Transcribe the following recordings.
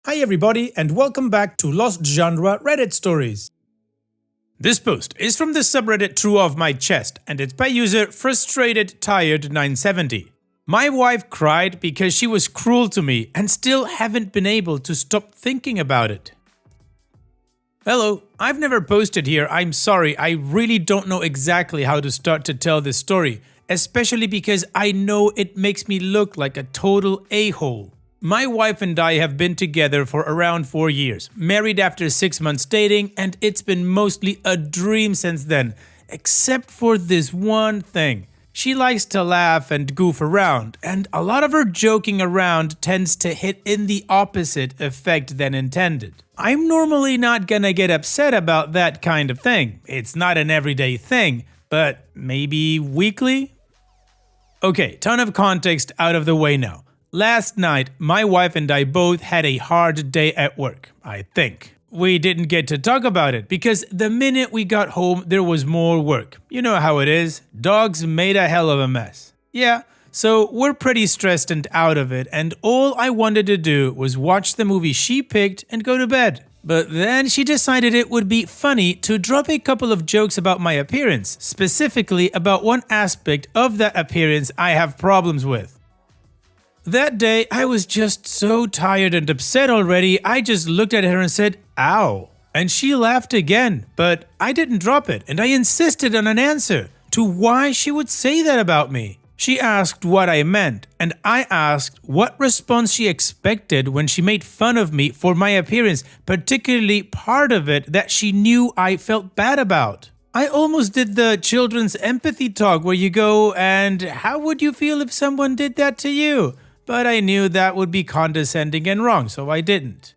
Hi everybody and welcome back to Lost Genre Reddit Stories. This post is from the subreddit True of My Chest and it's by user FrustratedTired970. My wife cried because she was cruel to me and still haven't been able to stop thinking about it. Hello, I've never posted here, I'm sorry, I really don't know exactly how to start to tell this story, especially because I know it makes me look like a total a-hole. My wife and I have been together for around 4 years, married after 6 months dating, and it's been mostly a dream since then, except for this one thing. She likes to laugh and goof around, and a lot of her joking around tends to hit in the opposite effect than intended. I'm normally not gonna get upset about that kind of thing. It's not an everyday thing, but maybe weekly? Okay, ton of context out of the way now. Last night, my wife and I both had a hard day at work, I think. We didn't get to talk about it because the minute we got home, there was more work. You know how it is. Dogs made a hell of a mess. Yeah, so we're pretty stressed and out of it, and all I wanted to do was watch the movie she picked and go to bed. But then she decided it would be funny to drop a couple of jokes about my appearance, specifically about one aspect of that appearance I have problems with. That day, I was just so tired and upset already, I just looked at her and said, "Ow." And she laughed again, but I didn't drop it, and I insisted on an answer to why she would say that about me. She asked what I meant, and I asked what response she expected when she made fun of me for my appearance, particularly part of it that she knew I felt bad about. I almost did the children's empathy talk where you go, and how would you feel if someone did that to you? But I knew that would be condescending and wrong, so I didn't.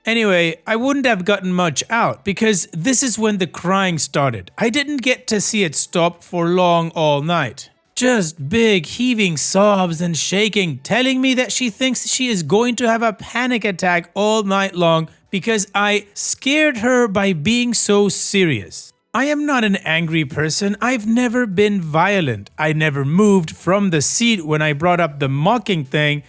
Anyway, I wouldn't have gotten much out because this is when the crying started. I didn't get to see it stop for long all night. Just big heaving sobs and shaking, telling me that she thinks she is going to have a panic attack all night long because I scared her by being so serious. I am not an angry person, I've never been violent. I never moved from the seat when I brought up the mocking thing.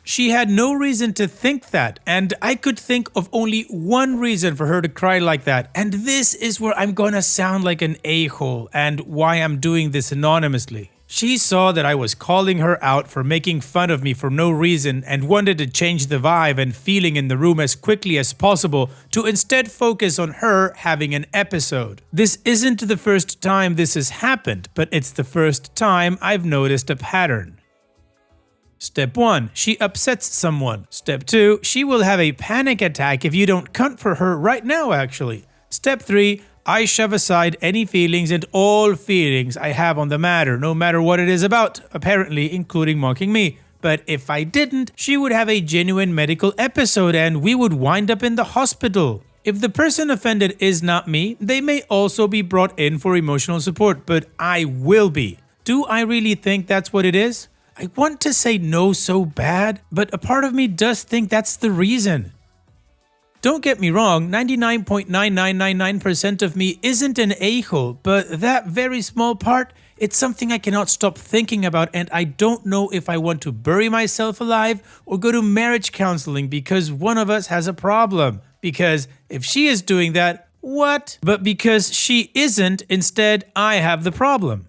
She had no reason to think that, and I could think of only one reason for her to cry like that, and this is where I'm gonna sound like an a-hole and why I'm doing this anonymously. She saw that I was calling her out for making fun of me for no reason and wanted to change the vibe and feeling in the room as quickly as possible to instead focus on her having an episode. This isn't the first time this has happened, but it's the first time I've noticed a pattern. Step 1. She upsets someone. Step 2. She will have a panic attack if you don't cunt for her right now actually. Step 3. I shove aside any feelings and all feelings I have on the matter, no matter what it is about, apparently including mocking me. But if I didn't, she would have a genuine medical episode and we would wind up in the hospital. If the person offended is not me, they may also be brought in for emotional support, but I will be. Do I really think that's what it is? I want to say no so bad, but a part of me does think that's the reason. Don't get me wrong, 99.9999% of me isn't an a-hole, but that very small part, it's something I cannot stop thinking about and I don't know if I want to bury myself alive or go to marriage counseling because one of us has a problem. Because if she is doing that, what? But because she isn't, instead I have the problem.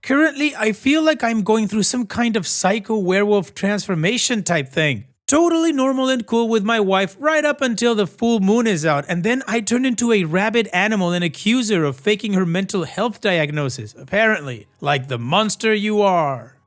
Currently, I feel like I'm going through some kind of psycho werewolf transformation type thing. Totally normal and cool with my wife right up until the full moon is out, and then I turn into a rabid animal and accuse her of faking her mental health diagnosis, apparently. Like the monster you are.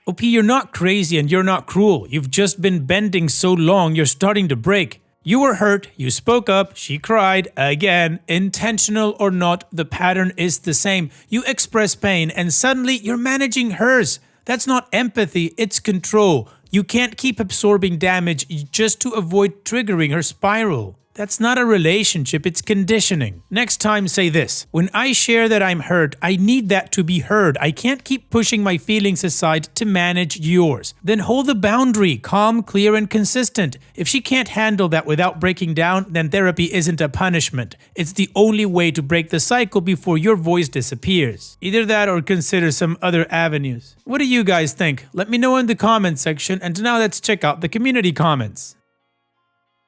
OP, you're not crazy and you're not cruel. You've just been bending so long you're starting to break. You were hurt, you spoke up, she cried, again, intentional or not, the pattern is the same. You express pain and suddenly you're managing hers. That's not empathy, it's control. You can't keep absorbing damage just to avoid triggering her spiral. That's not a relationship, it's conditioning. Next time, say this: when I share that I'm hurt, I need that to be heard. I can't keep pushing my feelings aside to manage yours. Then hold the boundary, calm, clear, and consistent. If she can't handle that without breaking down, then therapy isn't a punishment. It's the only way to break the cycle before your voice disappears. Either that or consider some other avenues. What do you guys think? Let me know in the comment section, and now let's check out the community comments.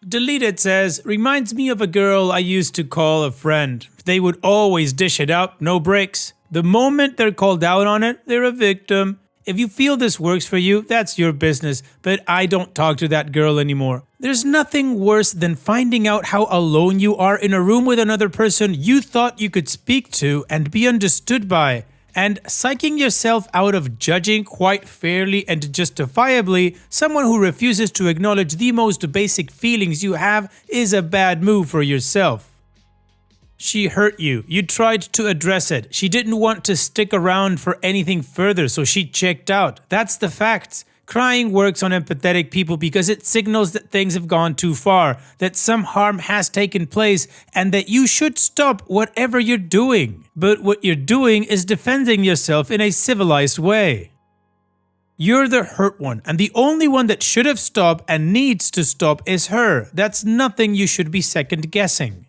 Deleted says, reminds me of a girl I used to call a friend. They would always dish it out, no breaks. The moment they're called out on it, they're a victim. If you feel this works for you, that's your business, but I don't talk to that girl anymore. There's nothing worse than finding out how alone you are in a room with another person you thought you could speak to and be understood by. And psyching yourself out of judging quite fairly and justifiably someone who refuses to acknowledge the most basic feelings you have is a bad move for yourself. She hurt you. You tried to address it. She didn't want to stick around for anything further, so she checked out. That's the facts. Crying works on empathetic people because it signals that things have gone too far, that some harm has taken place, and that you should stop whatever you're doing. But what you're doing is defending yourself in a civilized way. You're the hurt one, and the only one that should have stopped and needs to stop is her. That's nothing you should be second guessing.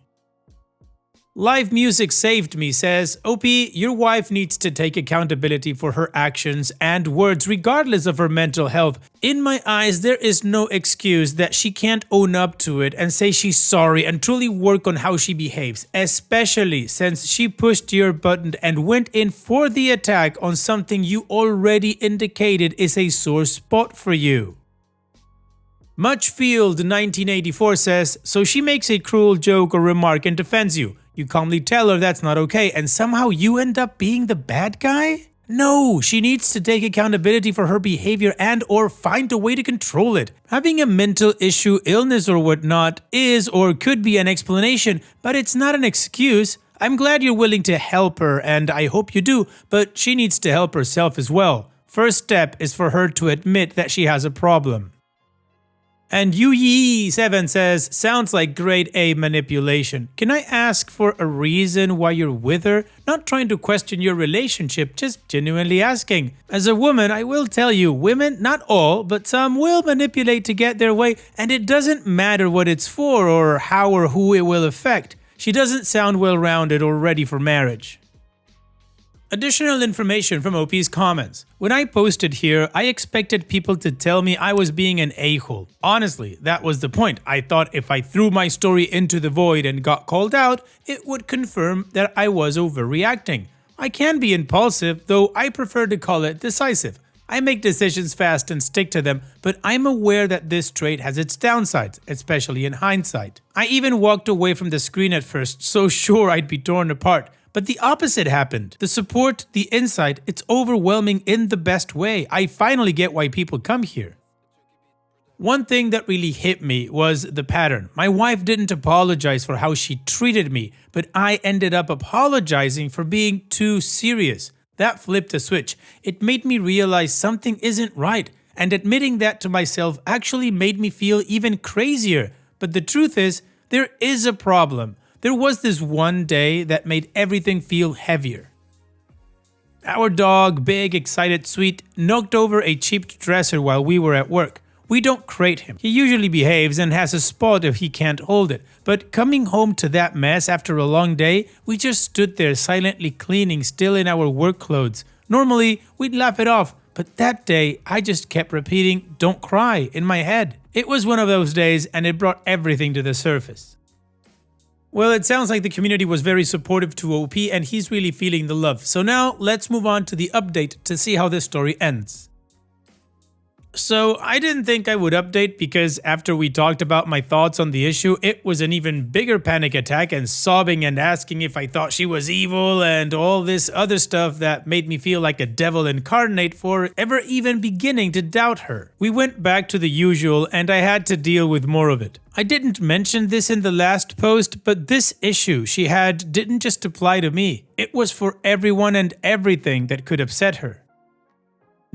Live Music Saved Me says, OP, your wife needs to take accountability for her actions and words regardless of her mental health. In my eyes, there is no excuse that she can't own up to it and say she's sorry and truly work on how she behaves, especially since she pushed your button and went in for the attack on something you already indicated is a sore spot for you. Muchfield 1984 says, so she makes a cruel joke or remark and defends you. You calmly tell her that's not okay, and somehow you end up being the bad guy? No, she needs to take accountability for her behavior and or find a way to control it. Having a mental issue, illness or whatnot is or could be an explanation, but it's not an excuse. I'm glad you're willing to help her, and I hope you do, but she needs to help herself as well. First step is for her to admit that she has a problem. And Yuyi7 says, sounds like grade A manipulation. Can I ask for a reason why you're with her? Not trying to question your relationship, just genuinely asking. As a woman, I will tell you, women, not all, but some will manipulate to get their way, and it doesn't matter what it's for or how or who it will affect. She doesn't sound well-rounded or ready for marriage. Additional information from OP's comments. When I posted here, I expected people to tell me I was being an a-hole. Honestly, that was the point. I thought if I threw my story into the void and got called out, it would confirm that I was overreacting. I can be impulsive, though I prefer to call it decisive. I make decisions fast and stick to them, but I'm aware that this trait has its downsides, especially in hindsight. I even walked away from the screen at first, so sure I'd be torn apart. But the opposite happened. The support, the insight, it's overwhelming in the best way. I finally get why people come here. One thing that really hit me was the pattern. My wife didn't apologize for how she treated me, but I ended up apologizing for being too serious. That flipped a switch. It made me realize something isn't right, and admitting that to myself actually made me feel even crazier. But the truth is, there is a problem. There was this one day that made everything feel heavier. Our dog, big, excited, sweet, knocked over a cheap dresser while we were at work. We don't crate him. He usually behaves and has a spot if he can't hold it. But coming home to that mess after a long day, we just stood there silently cleaning, still in our work clothes. Normally, we'd laugh it off, but that day, I just kept repeating, "Don't cry," in my head. It was one of those days, and it brought everything to the surface. Well, it sounds like the community was very supportive to OP and he's really feeling the love. So now let's move on to the update to see how this story ends. So I didn't think I would update because after we talked about my thoughts on the issue, it was an even bigger panic attack and sobbing and asking if I thought she was evil and all this other stuff that made me feel like a devil incarnate for ever even beginning to doubt her. We went back to the usual and I had to deal with more of it. I didn't mention this in the last post, but this issue she had didn't just apply to me. It was for everyone and everything that could upset her.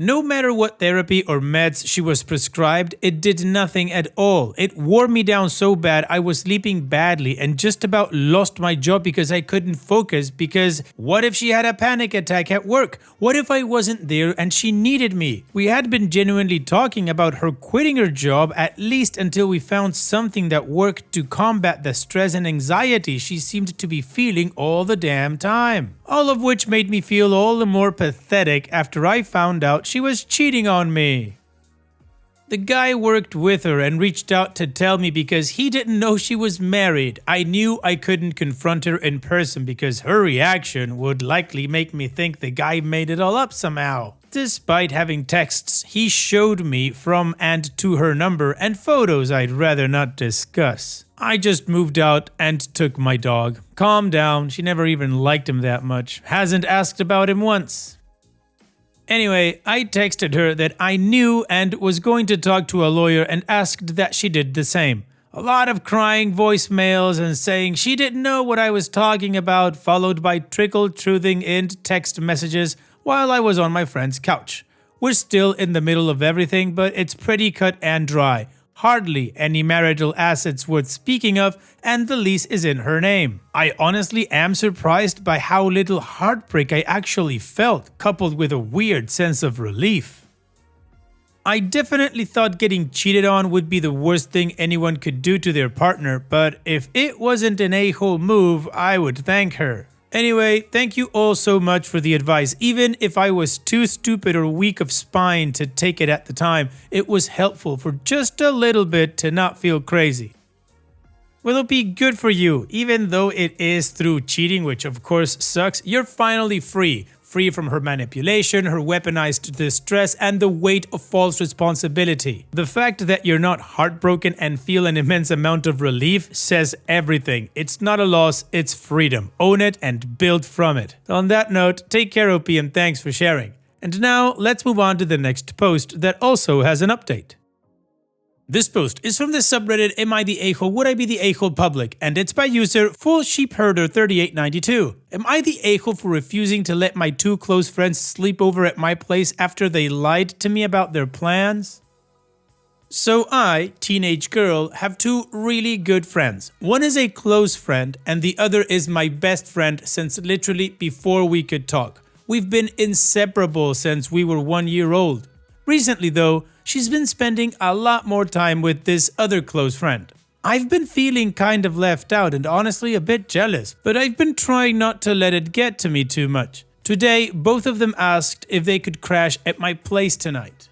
No matter what therapy or meds she was prescribed, it did nothing at all. It wore me down so bad I was sleeping badly and just about lost my job because I couldn't focus, because what if she had a panic attack at work? What if I wasn't there and she needed me? We had been genuinely talking about her quitting her job, at least until we found something that worked to combat the stress and anxiety she seemed to be feeling all the damn time. All of which made me feel all the more pathetic after I found out she was cheating on me. The guy worked with her and reached out to tell me because he didn't know she was married. I knew I couldn't confront her in person because her reaction would likely make me think the guy made it all up somehow. Despite having texts he showed me from and to her number and photos I'd rather not discuss. I just moved out and took my dog. Calm down, she never even liked him that much. Hasn't asked about him once. Anyway, I texted her that I knew and was going to talk to a lawyer and asked that she did the same. A lot of crying voicemails and saying she didn't know what I was talking about, followed by trickle-truthing end text messages while I was on my friend's couch. We're still in the middle of everything, but it's pretty cut and dry. Hardly any marital assets worth speaking of, and the lease is in her name. I honestly am surprised by how little heartbreak I actually felt, coupled with a weird sense of relief. I definitely thought getting cheated on would be the worst thing anyone could do to their partner, but if it wasn't an a-hole move, I would thank her. Anyway, thank you all so much for the advice. Even if I was too stupid or weak of spine to take it at the time, it was helpful for just a little bit to not feel crazy. Will it be good for you? Even though it is through cheating, which of course sucks, you're finally free. Free from her manipulation, her weaponized distress, and the weight of false responsibility. The fact that you're not heartbroken and feel an immense amount of relief says everything. It's not a loss, it's freedom. Own it and build from it. On that note, take care OP and thanks for sharing. And now let's move on to the next post that also has an update. This post is from the subreddit Am I the A-hole? Would I be the A-hole public? And it's by user FullSheepHerder3892. Am I the A-hole for refusing to let my two close friends sleep over at my place after they lied to me about their plans? So I, teenage girl, have two really good friends. One is a close friend and the other is my best friend since literally before we could talk. We've been inseparable since we were 1 year old. Recently though, she's been spending a lot more time with this other close friend. I've been feeling kind of left out and honestly a bit jealous, but I've been trying not to let it get to me too much. Today, both of them asked if they could crash at my place tonight.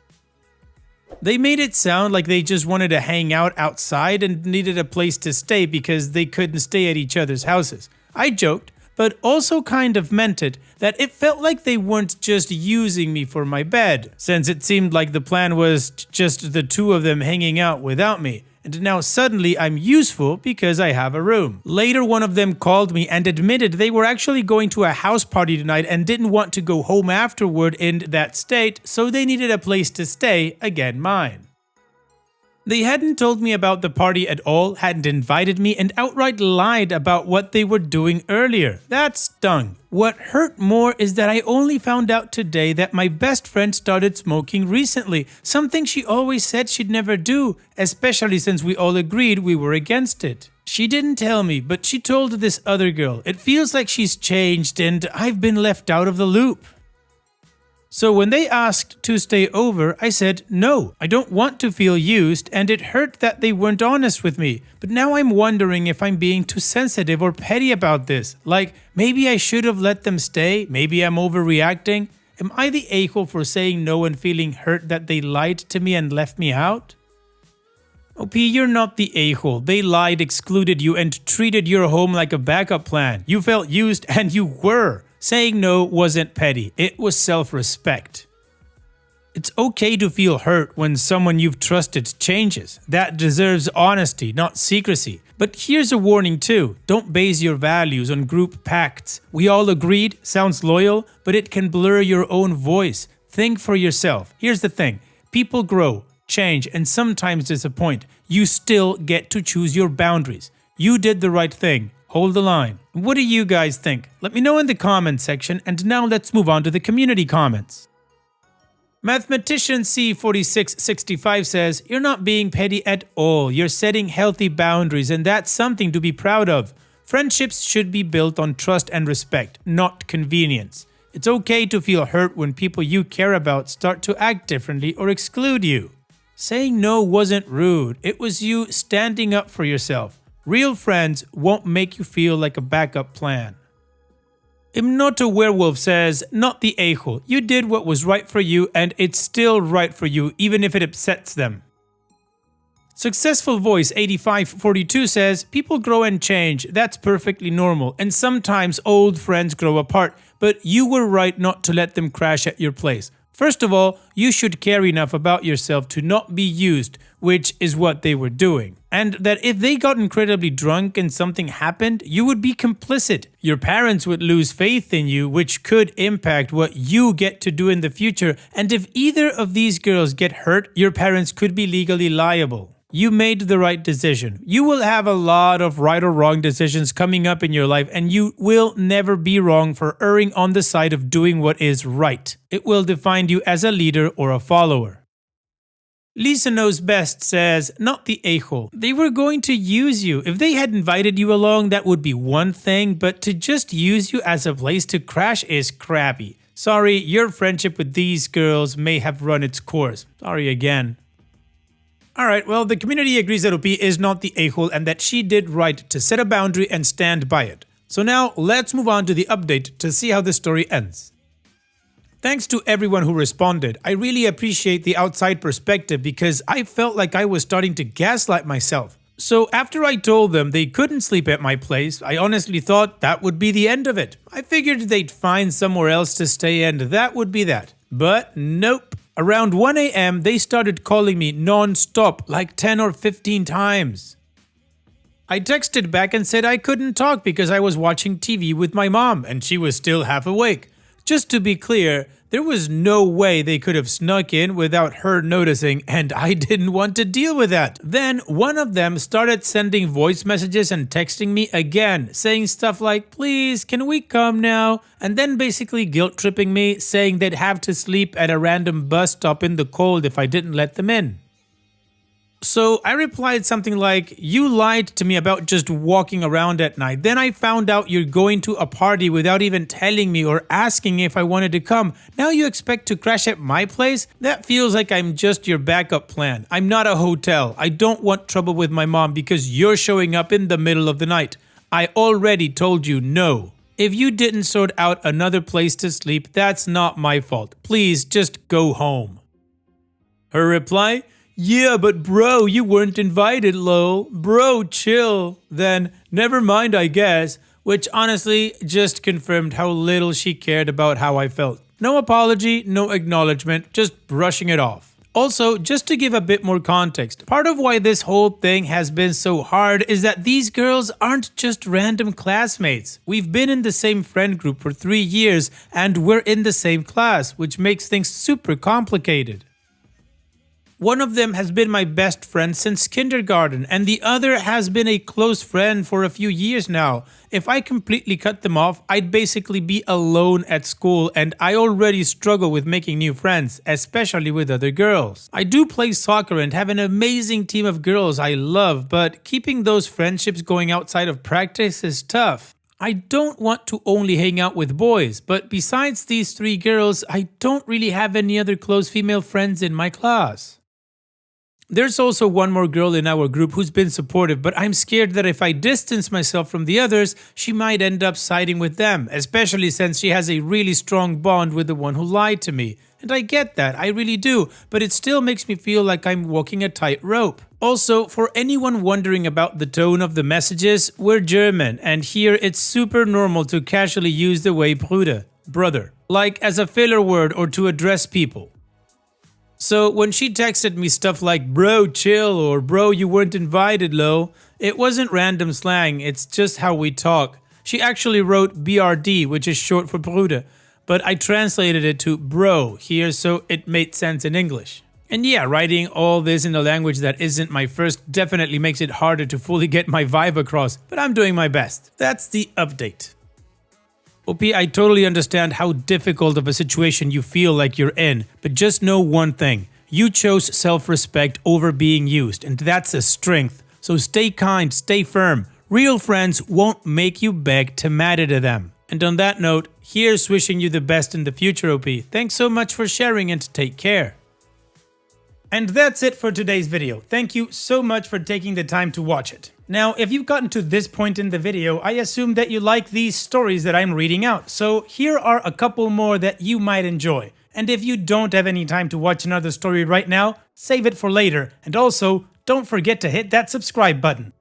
They made it sound like they just wanted to hang out outside and needed a place to stay because they couldn't stay at each other's houses. I joked, but also kind of meant it, that it felt like they weren't just using me for my bed, since it seemed like the plan was just the two of them hanging out without me, and now suddenly I'm useful because I have a room. Later one of them called me and admitted they were actually going to a house party tonight and didn't want to go home afterward in that state, so they needed a place to stay, again mine. They hadn't told me about the party at all, hadn't invited me, and outright lied about what they were doing earlier. That stung. What hurt more is that I only found out today that my best friend started smoking recently, something she always said she'd never do, especially since we all agreed we were against it. She didn't tell me, but she told this other girl. It feels like she's changed and I've been left out of the loop. So when they asked to stay over, I said no, I don't want to feel used, and it hurt that they weren't honest with me. But now I'm wondering if I'm being too sensitive or petty about this. Like, maybe I should have let them stay, maybe I'm overreacting. Am I the a-hole for saying no and feeling hurt that they lied to me and left me out? OP, you're not the a-hole. They lied, excluded you, and treated your home like a backup plan. You felt used and you were. Saying no wasn't petty, it was self-respect. It's okay to feel hurt when someone you've trusted changes. That deserves honesty, not secrecy. But here's a warning too, don't base your values on group pacts. We all agreed, sounds loyal, but it can blur your own voice. Think for yourself. Here's the thing, people grow, change, and sometimes disappoint. You still get to choose your boundaries. You did the right thing. Hold the line. What do you guys think? Let me know in the comment section, and now let's move on to the community comments. Mathematician C4665 says, "You're not being petty at all. You're setting healthy boundaries, and that's something to be proud of. Friendships should be built on trust and respect, not convenience. It's okay to feel hurt when people you care about start to act differently or exclude you. Saying no wasn't rude. It was you standing up for yourself. Real friends won't make you feel like a backup plan." Imnoto Werewolf says, "Not the a-hole. You did what was right for you, and it's still right for you, even if it upsets them." Successful Voice 8542 says, "People grow and change. That's perfectly normal, and sometimes old friends grow apart, but you were right not to let them crash at your place. First of all, you should care enough about yourself to not be used, which is what they were doing. And that if they got incredibly drunk and something happened, you would be complicit. Your parents would lose faith in you, which could impact what you get to do in the future. And if either of these girls get hurt, your parents could be legally liable. You made the right decision. You will have a lot of right or wrong decisions coming up in your life, and you will never be wrong for erring on the side of doing what is right. It will define you as a leader or a follower." Lisa Knows Best says, "Not the a-hole. They were going to use you. If they had invited you along, that would be one thing, but to just use you as a place to crash is crappy. Sorry, your friendship with these girls may have run its course. Sorry again." Alright, well, the community agrees that OP is not the a-hole and that she did right to set a boundary and stand by it. So now, let's move on to the update to see how the story ends. Thanks to everyone who responded. I really appreciate the outside perspective because I felt like I was starting to gaslight myself. So after I told them they couldn't sleep at my place, I honestly thought that would be the end of it. I figured they'd find somewhere else to stay and that would be that. But nope. Around 1 a.m. they started calling me non-stop like 10 or 15 times. I texted back and said I couldn't talk because I was watching TV with my mom and she was still half awake. Just to be clear, there was no way they could have snuck in without her noticing, and I didn't want to deal with that. Then one of them started sending voice messages and texting me again, saying stuff like, "Please, can we come now?" And then basically guilt-tripping me, saying they'd have to sleep at a random bus stop in the cold if I didn't let them in. So I replied something like, "You lied to me about just walking around at night. Then I found out you're going to a party without even telling me or asking if I wanted to come. Now you expect to crash at my place? That feels like I'm just your backup plan. I'm not a hotel. I don't want trouble with my mom because you're showing up in the middle of the night. I already told you no. If you didn't sort out another place to sleep, that's not my fault. Please just go home." Her reply, "Yeah, but bro, you weren't invited, lol. Bro, chill." Then, "Never mind, I guess," which honestly just confirmed how little she cared about how I felt. No apology, no acknowledgement, just brushing it off. Also, just to give a bit more context, part of why this whole thing has been so hard is that these girls aren't just random classmates. We've been in the same friend group for 3 years and we're in the same class, which makes things super complicated. One of them has been my best friend since kindergarten, and the other has been a close friend for a few years now. If I completely cut them off, I'd basically be alone at school, and I already struggle with making new friends, especially with other girls. I do play soccer and have an amazing team of girls I love, but keeping those friendships going outside of practice is tough. I don't want to only hang out with boys, but besides these 3 girls, I don't really have any other close female friends in my class. There's also one more girl in our group who's been supportive, but I'm scared that if I distance myself from the others, she might end up siding with them, especially since she has a really strong bond with the one who lied to me. And I get that, I really do, but it still makes me feel like I'm walking a tightrope. Also, for anyone wondering about the tone of the messages, we're German, and here it's super normal to casually use the way Bruder, brother, like as a filler word or to address people. So when she texted me stuff like "bro, chill" or "bro, you weren't invited, lo," it wasn't random slang, it's just how we talk. She actually wrote BRD, which is short for Bruder, but I translated it to bro here so it made sense in English. And yeah, writing all this in a language that isn't my first definitely makes it harder to fully get my vibe across, but I'm doing my best. That's the update. OP, I totally understand how difficult of a situation you feel like you're in, but just know one thing. You chose self-respect over being used, and that's a strength. So stay kind, stay firm. Real friends won't make you beg to matter to them. And on that note, here's wishing you the best in the future, OP. Thanks so much for sharing and take care. And that's it for today's video. Thank you so much for taking the time to watch it. Now, if you've gotten to this point in the video, I assume that you like these stories that I'm reading out. So here are a couple more that you might enjoy. And if you don't have any time to watch another story right now, save it for later. And also, don't forget to hit that subscribe button.